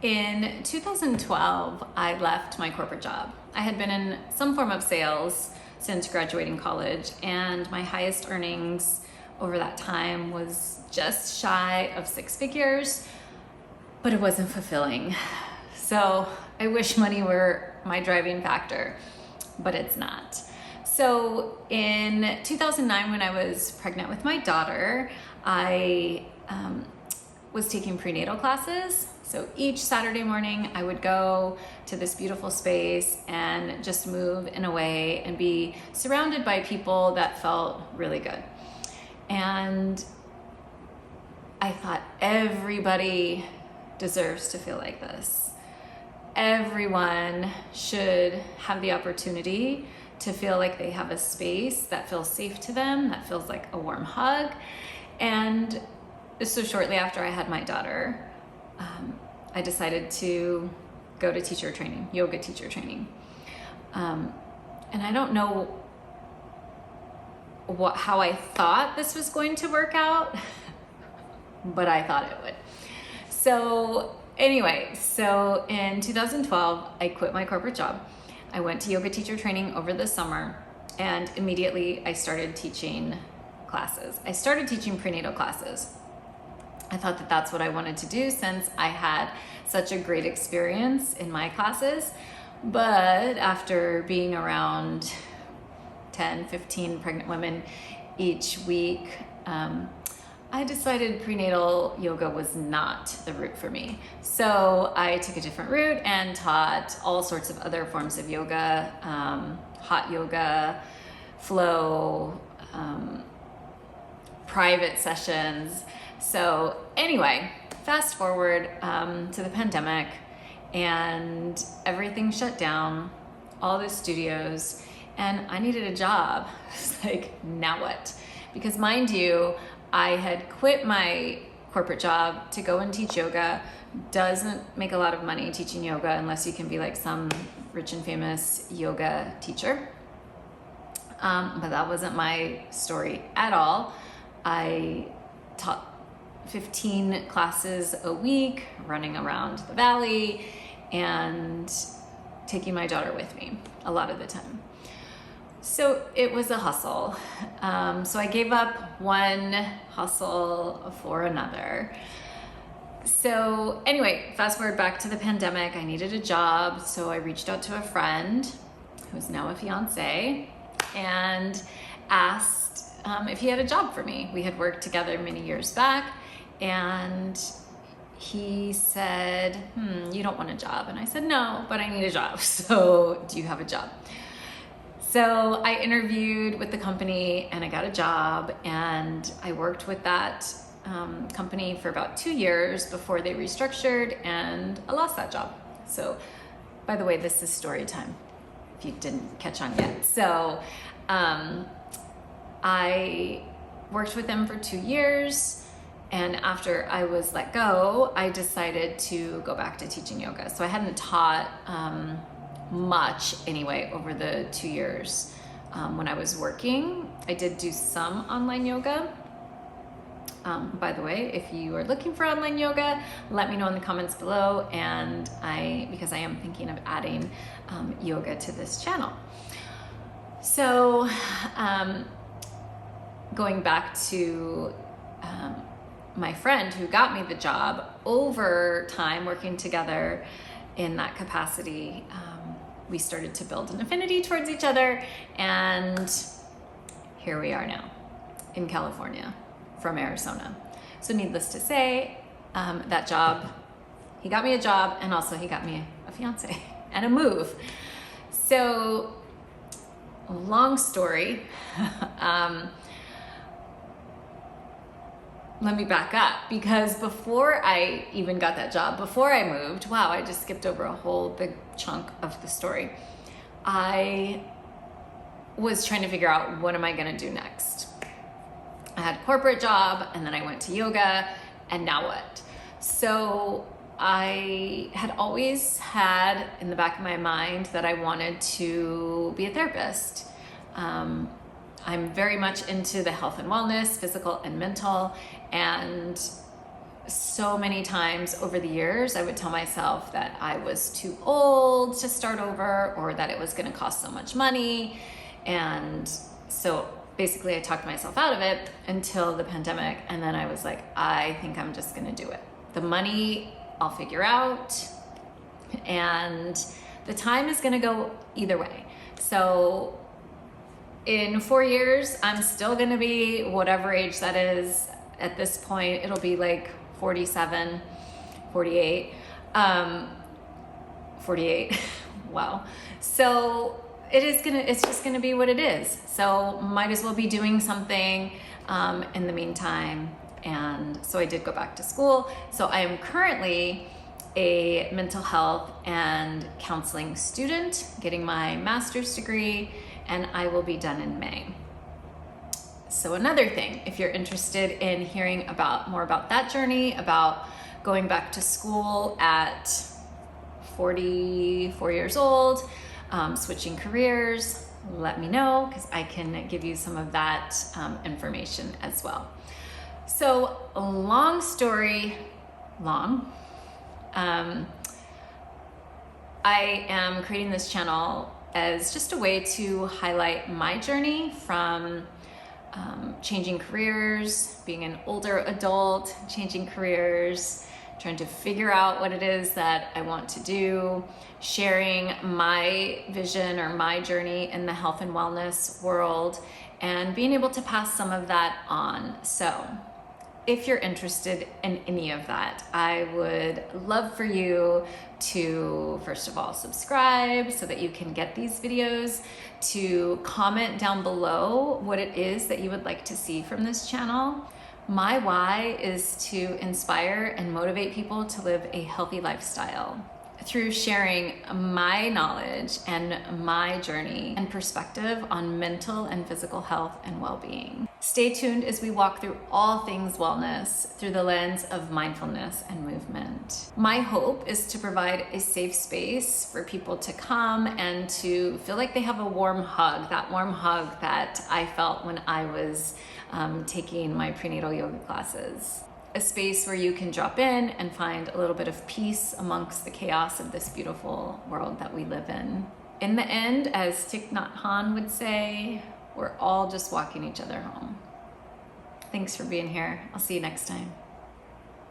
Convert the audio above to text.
In 2012, I left my corporate job. I had been in some form of sales since graduating college, and my highest earnings over that time was just shy of 6 figures, but it wasn't fulfilling. So I wish money were my driving factor, but it's not. So in 2009, when I was pregnant with my daughter, I was taking prenatal classes. So each Saturday morning I would go to this beautiful space and just move in a way and be surrounded by people that felt really good. And I thought everybody deserves to feel like this. Everyone should have the opportunity to feel like they have a space that feels safe to them, that feels like a warm hug. And so shortly after I had my daughter, I decided to go to teacher training, yoga teacher training. And I don't know how I thought this was going to work out, but I thought it would. So anyway, so in 2012, I quit my corporate job. I went to yoga teacher training over the summer, and immediately I started teaching classes. I started teaching prenatal classes. I thought that that's what I wanted to do since I had such a great experience in my classes. But after being around 10, 15 pregnant women each week, I decided prenatal yoga was not the route for me. So I took a different route and taught all sorts of other forms of yoga, hot yoga, flow, private sessions. So anyway, fast forward to the pandemic, and everything shut down, all the studios, and I needed a job. It's like, now what? Because mind you, I had quit my corporate job to go and teach yoga. Doesn't make a lot of money teaching yoga unless you can be like some rich and famous yoga teacher. But that wasn't my story at all. I taught 15 classes a week, running around the valley and taking my daughter with me a lot of the time. So it was a hustle. So I gave up one hustle for another. So anyway, fast forward back to the pandemic, I needed a job. So I reached out to a friend who's now a fiance and asked if he had a job for me. We had worked together many years back, and he said, you don't want a job? And I said, no, but I need a job. So do you have a job? So I interviewed with the company and I got a job, and I worked with that company for about 2 years before they restructured and I lost that job. So by the way, this is story time if you didn't catch on yet. So I worked with them for 2 years, and after I was let go, I decided to go back to teaching yoga. So I hadn't taught much anyway over the 2 years when I was working. I did do some online yoga. By the way, if you are looking for online yoga, let me know in the comments below, and because I am thinking of adding yoga to this channel. So going back to my friend who got me the job, over time working together in that capacity, we started to build an affinity towards each other, and here we are now in California from Arizona. So needless to say, that job, he got me a job, and also he got me a fiance and a move. So long story, let me back up, because before I even got that job, before I moved, wow, I just skipped over a whole big chunk of the story. I was trying to figure out, what am I gonna do next? I had a corporate job, and then I went to yoga, and now what? So I had always had in the back of my mind that I wanted to be a therapist. I'm very much into the health and wellness, physical and mental, and so many times over the years, I would tell myself that I was too old to start over, or that it was going to cost so much money. And so basically I talked myself out of it until the pandemic. And then I was like, I think I'm just going to do it. The money I'll figure out, and the time is going to go either way. So in 4 years, I'm still going to be whatever age that is. At this point, it'll be like 47, 48, 48. Wow. So it's just gonna be what it is. So might as well be doing something in the meantime. And so I did go back to school. So I am currently a mental health and counseling student, getting my master's degree, and I will be done in May. So another thing, if you're interested in hearing more about that journey, about going back to school at 44 years old, switching careers, let me know, because I can give you some of that information as well. So long story long, I am creating this channel as just a way to highlight my journey from changing careers, being an older adult, changing careers, trying to figure out what it is that I want to do, sharing my vision or my journey in the health and wellness world, and being able to pass some of that on. So if you're interested in any of that, I would love for you to, first of all, subscribe so that you can get these videos, to comment down below what it is that you would like to see from this channel. My why is to inspire and motivate people to live a healthy lifestyle through sharing my knowledge and my journey and perspective on mental and physical health and well-being. Stay tuned as we walk through all things wellness through the lens of mindfulness and movement. My hope is to provide a safe space for people to come and to feel like they have a warm hug, that warm hug that I felt when I was taking my prenatal yoga classes. A space where you can drop in and find a little bit of peace amongst the chaos of this beautiful world that we live in. In the end, as Thich Nhat Hanh would say, we're all just walking each other home. Thanks for being here. I'll see you next time.